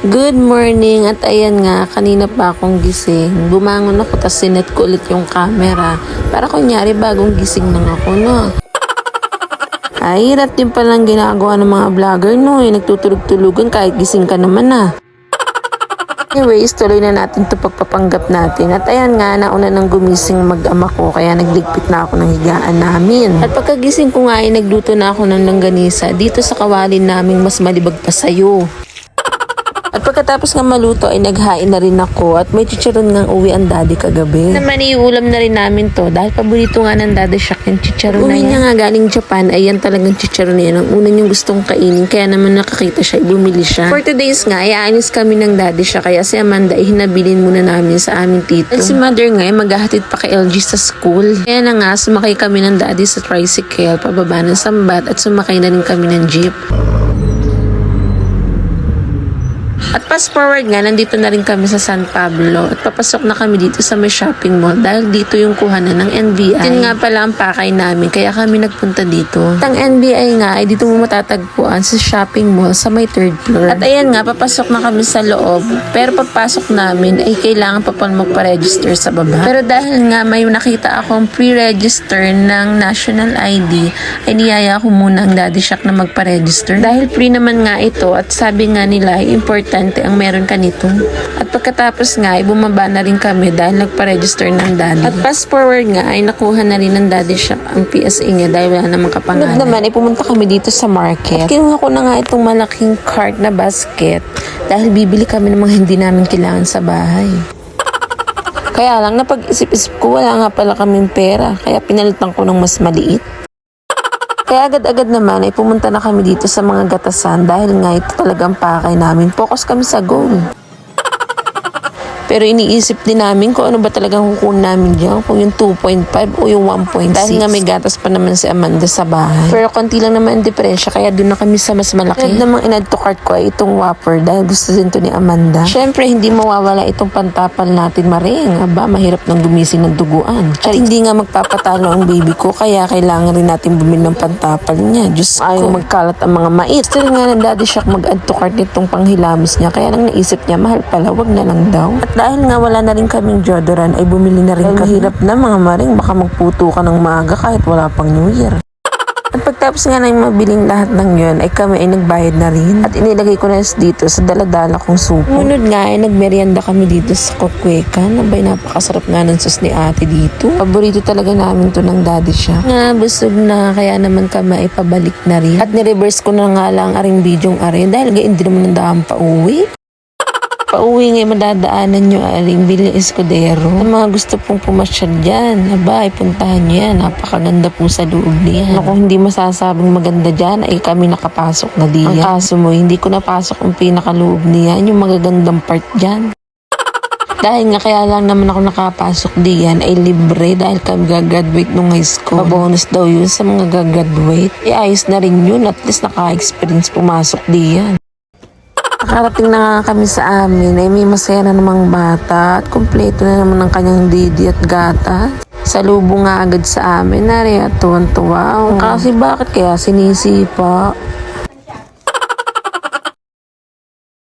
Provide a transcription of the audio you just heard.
Good morning at ayan nga, kanina pa akong gising. Bumangon ako tapos sinet ko ulit yung camera. Para kunyari bagong gising lang ako, no? Ay, hirap din palang ginagawa ng mga vlogger, no? Nagtutulog-tulugan kahit gising ka naman, ah. Anyways, tuloy na natin ito pagpapanggap natin. At ayan nga, nauna nang gumising mag-ama ko, kaya nagligpit na ako ng higaan namin. At pagkagising ko nga ay nagluto na ako ng langganisa dito sa kawalin naming mas malibag pa sa'yo. At pagkatapos nga maluto ay naghain na rin ako at may chicharon ngang uwi ang daddy kagabi. Naman iulam na rin namin to dahil paborito nga ng daddy Shaq yung chicharon na yan. Uwi niya nga galing Japan ay yan talagang chicharon na yan. Ang una niyong gustong kainin kaya naman nakakita siya, bumili siya. For today's nga ay aalis kami ng daddy siya kaya si Amanda ay hinabilin muna namin sa aming tito. At si mother nga ay maghahatid pa kay LG sa school. Kaya na nga sumakay kami ng daddy sa tricycle pababa ng Sambat at sumakay na rin kami ng jeep. At fast forward nga, nandito na rin kami sa San Pablo at papasok na kami dito sa may shopping mall dahil dito yung kuhanan ng NBI. Yan nga pala ang pakay namin kaya kami nagpunta dito. At ang NBI nga ay dito mo matatagpuan sa shopping mall sa may 3rd floor. At ayan nga, papasok na kami sa loob pero papasok namin ay kailangan pa pang magpa-register sa baba. Pero dahil nga may nakita akong pre-register ng national ID ay niyaya ko muna ang daddy Shaq na magpa-register. Dahil free naman nga ito at sabi nga nila ay important ang meron ka nito. At pagkatapos nga ay bumaba na rin kami dahil nagpa-register ng daddy. At fast forward nga ay nakuha na rin ng daddy siya ang PSA niya dahil wala namang kapangalan. At naman ay pumunta kami dito sa market. At kinuha ko na nga itong malaking cart na basket dahil bibili kami ng mga hindi namin kailangan sa bahay. Kaya lang napag-isip-isip ko wala nga pala kaming pera kaya pinalitan ko ng mas maliit. Kaya agad-agad naman ay pumunta na kami dito sa mga gatasan dahil nga ito talagang pakay namin. Focus kami sa goal. Pero iniisip din namin kung ano ba talagang kukunin namin dyan. Kung yung 2.5 o yung 1.6. Dahil nga may gatas pa naman si Amanda sa bahay. Pero konti lang naman ang diferensya kaya doon na kami sa mas malaki. Kaya namang in-add to cart ko ay itong Whopper dahil gusto din to ni Amanda. Syempre hindi mawawala itong pantapal natin maring. Aba, mahirap nang gumising ng duguan. At hindi nga magpapatalo ang baby ko kaya kailangan rin natin bumili ng pantapal niya. Diyos ko, ayaw magkalat ang mga mais. Gusto rin nga ng daddy Shaq mag-add to cart nitong panghilamis niya kaya nang naisip niya mahal pala, wag na lang daw. At dahil nga wala na rin kaming deodorant ay bumili na rin kami. Mahirap na mga maring baka magputo ka ng maaga kahit wala pang New Year. At pagtapos nga na yung mabiling lahat ng yun ay kami ay nagbayad na rin at inilagay ko na dito sa daladala kong supo. Munod nga ay nagmerienda kami dito sa Kokwekan. Abay napakasarap nga ng sauce ni ate dito. Paborito talaga namin to ng daddy siya. Nga busog na kaya naman kami ay pabalik na rin. At nireverse ko na nga lang aring bidyong arin dahil gayon din naman ang daan pa uwi. Pauwi ngayon madadaanan nyo aring Villa Escudero. Ang mga gusto pong pumasyal dyan, aba, ay puntahan nyo yan. Napakaganda po sa loob niyan. Kung hindi masasabing maganda dyan, ay kami nakapasok na diyan. Ang kaso mo, hindi ko napasok ang pinakaloob niyan, yung magagandang part dyan. Dahil nga kaya lang naman ako nakapasok diyan ay libre dahil kami gagraduate nung high school. Pabonus daw yun sa mga gagraduate. Ayos na rin yun, at least naka-experience pumasok diyan. Nakarating na nga kami sa amin ay may masaya na namang bata at kumpleto na naman ang kanyang didi at gata. Sa lubo nga agad sa amin, nari at tuwan-tuwa. Kasi bakit kaya sinisipa?